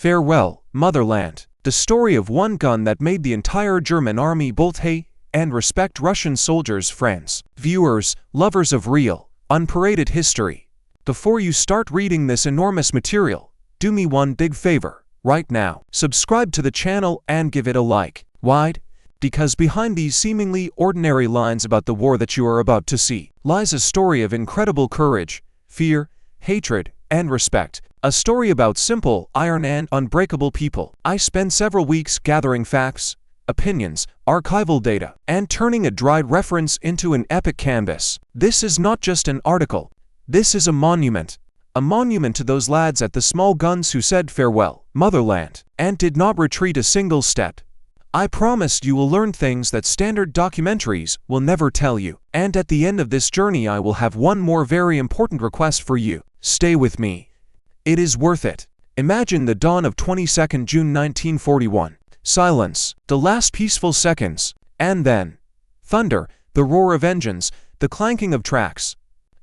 Farewell, Motherland. The story of one gun that made the entire German army both hate and respect Russian soldiers. Friends, viewers, lovers of real, unparaded history. Before you start reading this enormous material, do me one big favor, right now. Subscribe to the channel and give it a like. Why? Because behind these seemingly ordinary lines about the war that you are about to see, lies a story of incredible courage, fear, hatred, and respect. A story about simple, iron and unbreakable people. I spent several weeks gathering facts, opinions, archival data, and turning a dried reference into an epic canvas. This is not just an article. This is a monument. A monument to those lads at the small guns who said farewell, Motherland, and did not retreat a single step. I promised you will learn things that standard documentaries will never tell you. And at the end of this journey I will have one more very important request for you. Stay with me. It is worth it. Imagine the dawn of 22nd June 1941. Silence, the last peaceful seconds, and then thunder, the roar of engines, the clanking of tracks.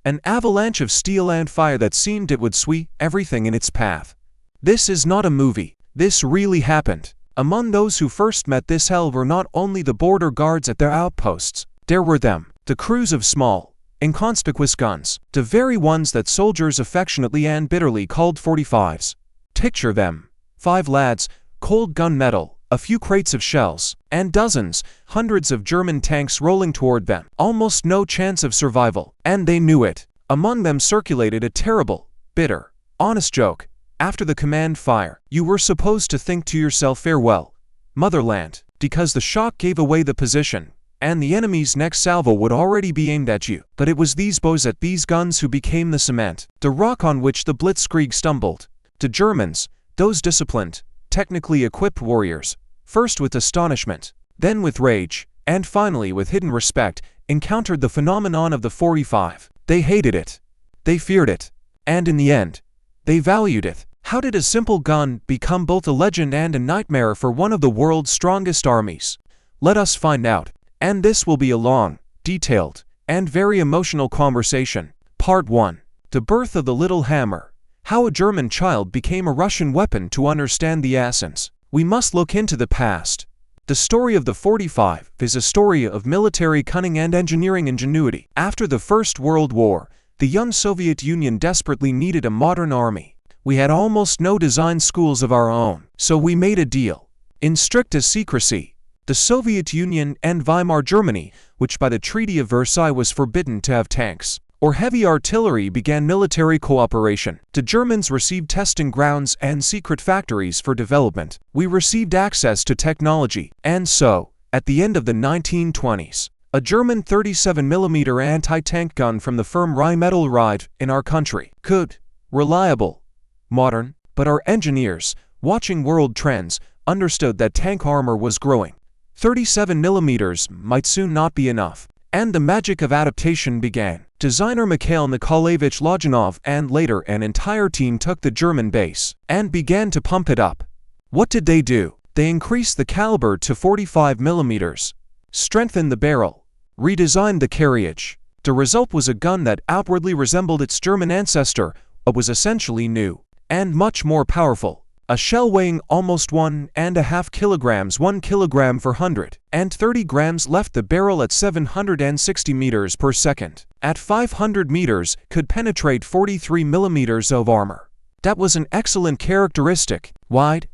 An avalanche of steel and fire that seemed it would sweep everything in its path. This is not a movie. This really happened. Among those who first met this hell were not only the border guards at their outposts. There were them, the crews of small, inconspicuous guns, the very ones that soldiers affectionately and bitterly called 45s. Picture them. 5 lads, cold gunmetal, a few crates of shells, and dozens, hundreds of German tanks rolling toward them. Almost no chance of survival, and they knew it. Among them circulated a terrible, bitter, honest joke. After the command fire, you were supposed to think to yourself farewell, Motherland, because the shock gave away the position, and the enemy's next salvo would already be aimed at you. But it was these boys at these guns who became the cement, the rock on which the blitzkrieg stumbled. The Germans, those disciplined, technically equipped warriors, first with astonishment, then with rage, and finally with hidden respect, encountered the phenomenon of the 45. They hated it. They feared it. And in the end, they valued it. How did a simple gun become both a legend and a nightmare for one of the world's strongest armies? Let us find out. And this will be a long, detailed, and very emotional conversation. Part 1. The birth of the little hammer. How a German child became a Russian weapon. To understand the essence, we must look into the past. The story of the 45 is a story of military cunning and engineering ingenuity. After the First World War, the young Soviet Union desperately needed a modern army. We had almost no design schools of our own, so we made a deal. In strictest secrecy, the Soviet Union and Weimar Germany, which by the Treaty of Versailles was forbidden to have tanks or heavy artillery, began military cooperation. The Germans received testing grounds and secret factories for development. We received access to technology, and so, at the end of the 1920s, a German 37mm anti-tank gun from the firm Rheinmetall arrived in our country. Good, reliable, modern, but our engineers, watching world trends, understood that tank armor was growing. 37mm might soon not be enough, and the magic of adaptation began. Designer Mikhail Nikolaevich Lojanov and later an entire team took the German base and began to pump it up. What did they do? They increased the caliber to 45mm, strengthened the barrel, redesigned the carriage. The result was a gun that outwardly resembled its German ancestor, but was essentially new and much more powerful. A shell weighing almost 1.5 kilograms, 1 kilogram for 130 grams, left the barrel at 760 meters per second. At 500 meters, could penetrate 43 millimeters of armor. That was an excellent characteristic. Wide.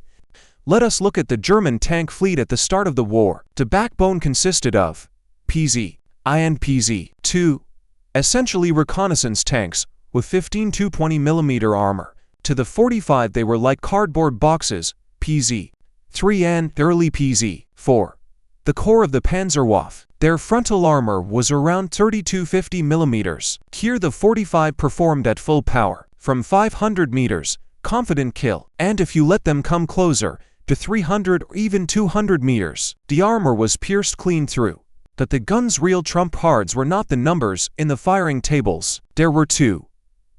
Let us look at the German tank fleet at the start of the war. The backbone consisted of PZ, I and PZ-2, essentially reconnaissance tanks with 15 to 20 millimeter armor. To the 45 they were like cardboard boxes, PZ-3 and early PZ-4. The core of the Panzerwaffe. Their frontal armor was around 30 to 50 millimeters. Here the 45 performed at full power, from 500 meters, confident kill, and if you let them come closer, to 300 or even 200 meters, the armor was pierced clean through. But the gun's real trump cards were not the numbers in the firing tables. There were two: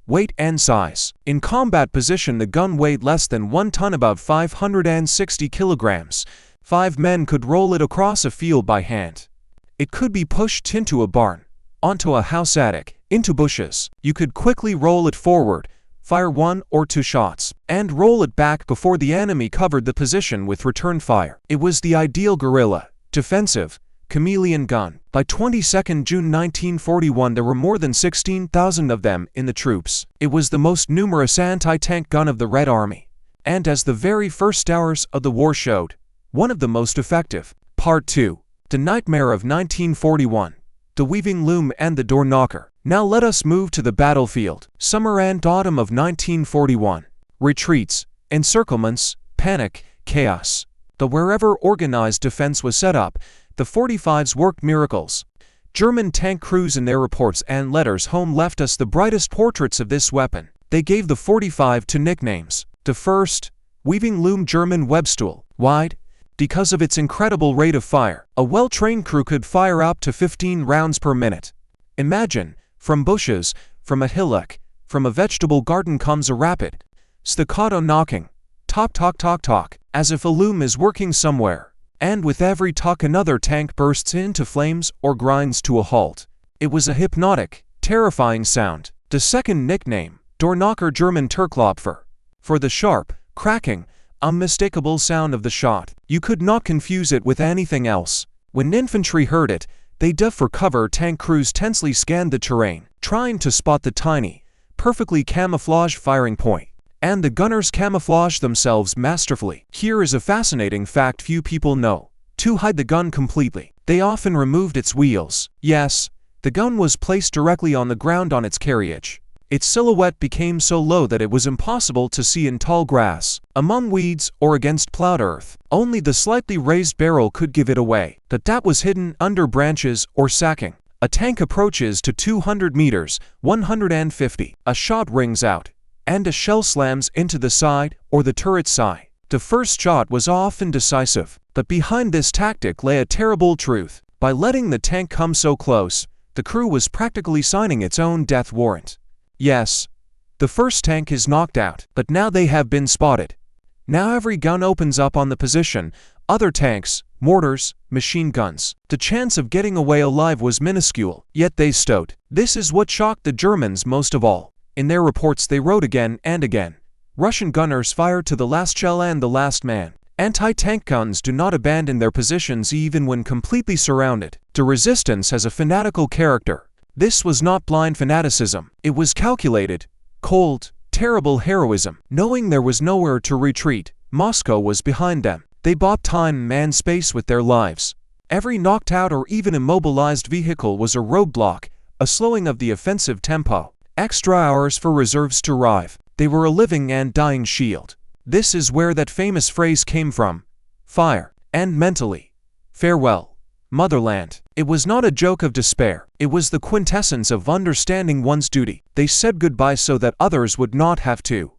weight and size. In combat position the gun weighed less than 1 ton, about 560 kilograms. 5 men could roll it across a field by hand. It could be pushed into a barn, onto a house attic, into bushes. You could quickly roll it forward, fire 1 or 2 shots, and roll it back before the enemy covered the position with return fire. It was the ideal guerrilla, defensive, chameleon gun. By 22nd June 1941 there were more than 16,000 of them in the troops. It was the most numerous anti-tank gun of the Red Army, and as the very first hours of the war showed, one of the most effective. Part 2. The Nightmare of 1941. The Weaving Loom and the Door Knocker. Now let us move to the battlefield. Summer and autumn of 1941. Retreats, encirclements, panic, chaos. Though wherever organized defense was set up, the 45s worked miracles. German tank crews in their reports and letters home left us the brightest portraits of this weapon. They gave the 45 two nicknames. The first, Weaving Loom German Webstool, wide, because of its incredible rate of fire. A well-trained crew could fire up to 15 rounds per minute. Imagine, from bushes, from a hillock, from a vegetable garden comes a rapid, staccato knocking, talk talk talk talk, as if a loom is working somewhere, and with every talk another tank bursts into flames or grinds to a halt. It was a hypnotic, terrifying sound. The second nickname, Door Knocker German Turklopfer, for the sharp, cracking, unmistakable sound of the shot. You could not confuse it with anything else. When infantry heard it, they dove for cover. Tank crews tensely scanned the terrain, trying to spot the tiny, perfectly camouflaged firing point. And the gunners camouflaged themselves masterfully. Here is a fascinating fact few people know. To hide the gun completely, they often removed its wheels. Yes, the gun was placed directly on the ground on its carriage. Its silhouette became so low that it was impossible to see in tall grass, among weeds, or against plowed earth. Only the slightly raised barrel could give it away, that was hidden under branches or sacking. A tank approaches to 200 meters, 150. A shot rings out, and a shell slams into the side or the turret side. The first shot was often decisive, but behind this tactic lay a terrible truth. By letting the tank come so close, the crew was practically signing its own death warrant. Yes, the first tank is knocked out, but now they have been spotted. Now every gun opens up on the position, other tanks, mortars, machine guns. The chance of getting away alive was minuscule, yet they stowed. This is what shocked the Germans most of all. In their reports they wrote again and again, Russian gunners fire to the last shell and the last man. Anti-tank guns do not abandon their positions even when completely surrounded. The resistance has a fanatical character. This was not blind fanaticism. It was calculated, cold, terrible heroism. Knowing there was nowhere to retreat, Moscow was behind them. They bought time and space with their lives. Every knocked out or even immobilized vehicle was a roadblock, a slowing of the offensive tempo. Extra hours for reserves to arrive. They were a living and dying shield. This is where that famous phrase came from. Fire. And mentally. Farewell, motherland. It was not a joke of despair. It was the quintessence of understanding one's duty. They said goodbye so that others would not have to.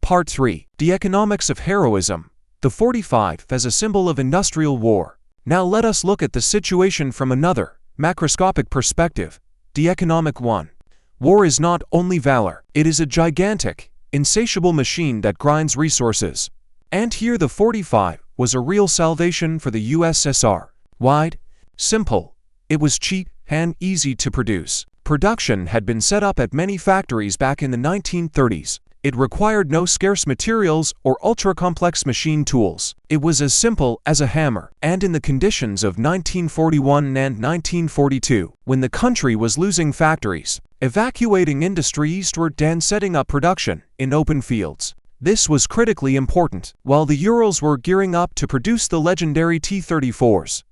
Part 3. The economics of heroism. The 45 as a symbol of industrial war. Now let us look at the situation from another, macroscopic perspective. The economic one. War is not only valor. It is a gigantic, insatiable machine that grinds resources. And here the 45 was a real salvation for the USSR. Wide, simple. It was cheap and easy to produce. Production had been set up at many factories back in the 1930s. It required no scarce materials or ultra-complex machine tools. It was as simple as a hammer. And in the conditions of 1941 and 1942, when the country was losing factories, evacuating industry eastward and setting up production in open fields, this was critically important. While the Urals were gearing up to produce the legendary T-34s,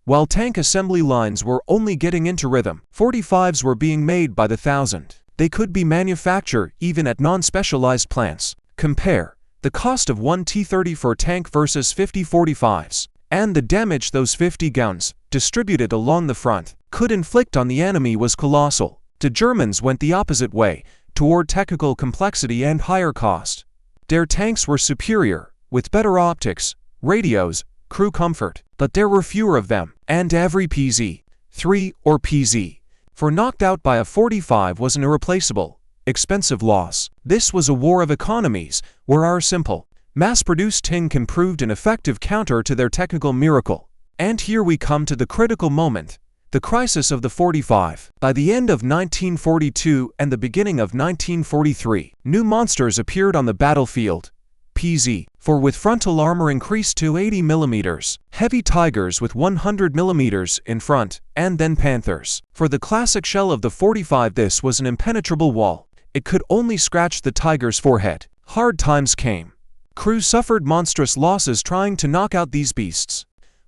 while tank assembly lines were only getting into rhythm, 45s were being made by the thousand. They could be manufactured even at non-specialized plants. Compare the cost of one T-34 tank versus 50 45s, and the damage those 50 guns, distributed along the front, could inflict on the enemy was colossal. The Germans went the opposite way, toward technical complexity and higher cost. Their tanks were superior, with better optics, radios, crew comfort, but there were fewer of them, and every PZ-3 or PZ-4 knocked out by a 45 was an irreplaceable, expensive loss. This was a war of economies, where our simple, mass-produced tin proved an effective counter to their technical miracle. And here we come to the critical moment, The crisis of the 45. By the end of 1942 and the beginning of 1943, new monsters appeared on the battlefield. PZ, for with frontal armor increased to 80 mm, heavy Tigers with 100 mm in front, and then Panthers. For the classic shell of the 45, this was an impenetrable wall. It could only scratch the Tiger's forehead. Hard times came. Crews suffered monstrous losses trying to knock out these beasts,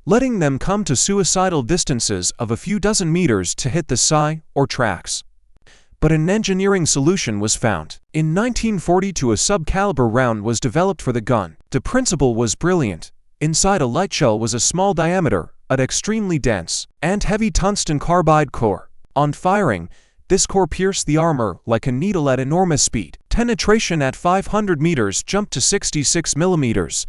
letting them come to suicidal distances of a few dozen meters to hit the side or tracks. But an engineering solution was found. In 1942, a sub-caliber round was developed for the gun. The principle was brilliant. Inside a light shell was a small diameter, an extremely dense and heavy tungsten carbide core. On firing, this core pierced the armor like a needle at enormous speed. Penetration at 500 meters jumped to 66 millimeters.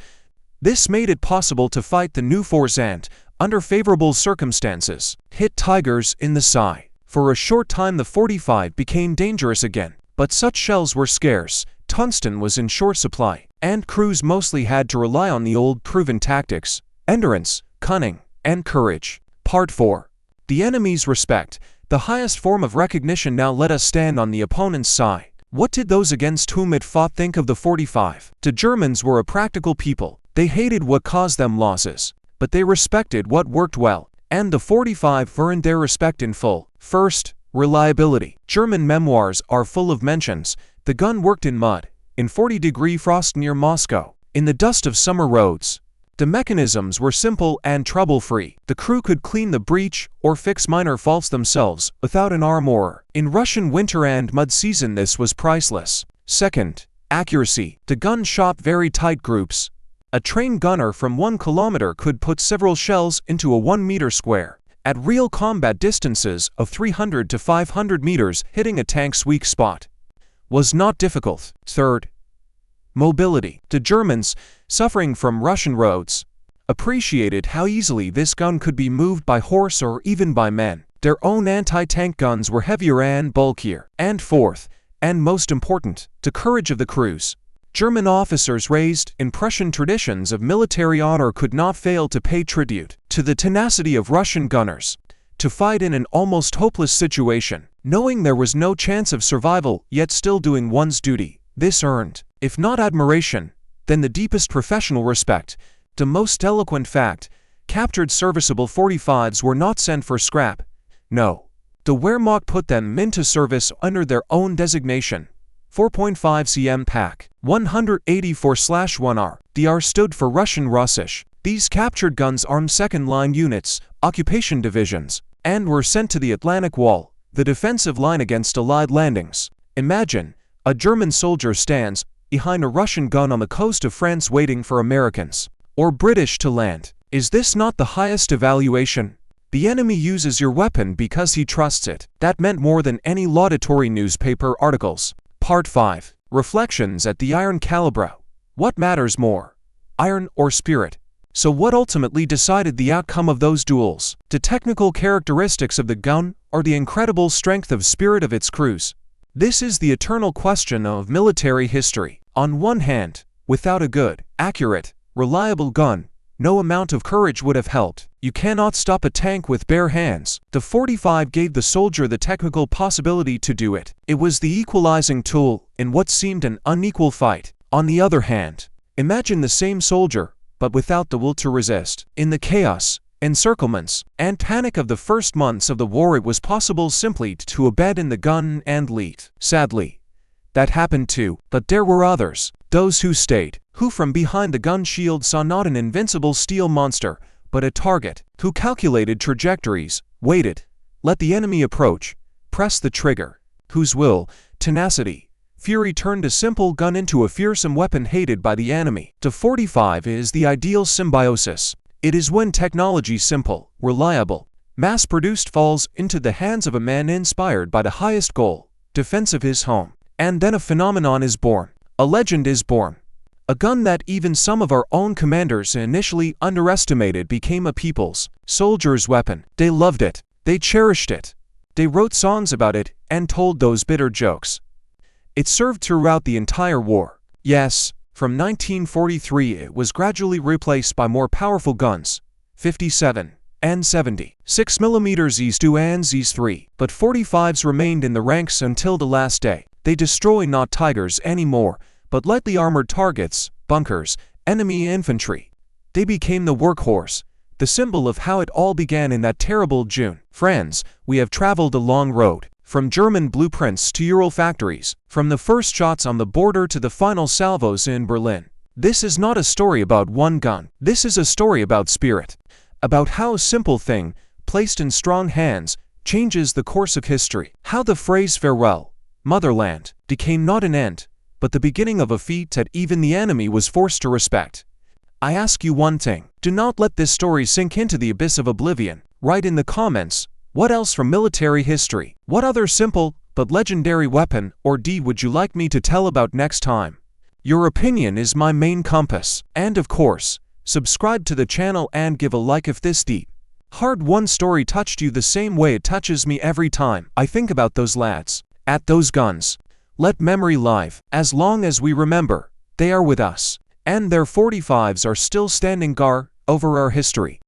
This made it possible to fight the new force and, under favorable circumstances, hit Tigers in the side. For a short time the 45 became dangerous again, but such shells were scarce, tungsten was in short supply, and crews mostly had to rely on the old proven tactics: endurance, cunning, and courage. Part 4. The enemy's respect. The highest form of recognition now let us stand on the opponent's side. What did those against whom it fought think of the 45? The Germans were a practical people. They hated what caused them losses, but they respected what worked well, and the 45 earned their respect in full. First, reliability. German memoirs are full of mentions. The gun worked in mud, in 40-degree frost near Moscow, in the dust of summer roads. The mechanisms were simple and trouble-free. The crew could clean the breech or fix minor faults themselves without an armorer. In Russian winter and mud season this was priceless. Second, accuracy. The gun shot very tight groups. A trained gunner from 1 kilometer could put several shells into a 1 meter square. At real combat distances of 300 to 500 meters, hitting a tank's weak spot was not difficult. Third, mobility. The Germans, suffering from Russian roads, appreciated how easily this gun could be moved by horse or even by men. Their own anti-tank guns were heavier and bulkier. And fourth, and most important, the courage of the crews. German officers raised in Prussian traditions of military honor could not fail to pay tribute to the tenacity of Russian gunners, to fight in an almost hopeless situation, knowing there was no chance of survival, yet still doing one's duty. This earned, if not admiration, then the deepest professional respect. The most eloquent fact: captured serviceable 45s were not sent for scrap. No, the Wehrmacht put them into service under their own designation. 4.5 cm Pak 184/1R. The R stood for Russian Russisch. These captured guns armed second-line units, occupation divisions, and were sent to the Atlantic Wall, the defensive line against Allied landings. Imagine, a German soldier stands behind a Russian gun on the coast of France waiting for Americans or British to land. Is this not the highest evaluation? The enemy uses your weapon because he trusts it. That meant more than any laudatory newspaper articles. Part 5. Reflections at the Iron Calibre. What matters more, iron or spirit? So what ultimately decided the outcome of those duels? The technical characteristics of the gun or the incredible strength of spirit of its crews? This is the eternal question of military history. On one hand, without a good, accurate, reliable gun, no amount of courage would have helped. You cannot stop a tank with bare hands. The 45 gave the soldier the technical possibility to do it. It was the equalizing tool in what seemed an unequal fight. On the other hand, imagine the same soldier, but without the will to resist. In the chaos, encirclements, and panic of the first months of the war, it was possible simply to abandon the gun and lead. Sadly, that happened too, but there were others. Those who stayed, who from behind the gun shield saw not an invincible steel monster, but a target, who calculated trajectories, waited, let the enemy approach, pressed the trigger, whose will, tenacity, fury turned a simple gun into a fearsome weapon hated by the enemy. The 45 is the ideal symbiosis. It is when technology, simple, reliable, mass-produced, falls into the hands of a man inspired by the highest goal, defense of his home. And then a phenomenon is born. A legend is born. A gun that even some of our own commanders initially underestimated became a people's, soldiers' weapon. They loved it. They cherished it. They wrote songs about it and told those bitter jokes. It served throughout the entire war. Yes, from 1943 it was gradually replaced by more powerful guns, 57 and 70, 6mm East-2 and Z3, but 45s remained in the ranks until the last day. They destroy not tigers anymore, but lightly armored targets, bunkers, enemy infantry. They became the workhorse, the symbol of how it all began in that terrible June. Friends, we have traveled a long road, from German blueprints to Ural factories, from the first shots on the border to the final salvos in Berlin. This is not a story about one gun. This is a story about spirit, about how a simple thing, placed in strong hands, changes the course of history. How the phrase "farewell, motherland" became not an end, but the beginning of a feat that even the enemy was forced to respect. I ask you one thing. Do not let this story sink into the abyss of oblivion. Write in the comments, what else from military history? What other simple but legendary weapon or deed would you like me to tell about next time? Your opinion is my main compass. And of course, subscribe to the channel and give a like if this deep, hard-won story touched you the same way it touches me every time I think about those lads, at those guns. Let memory live. As long as we remember, they are with us, and their 45s are still standing guard over our history.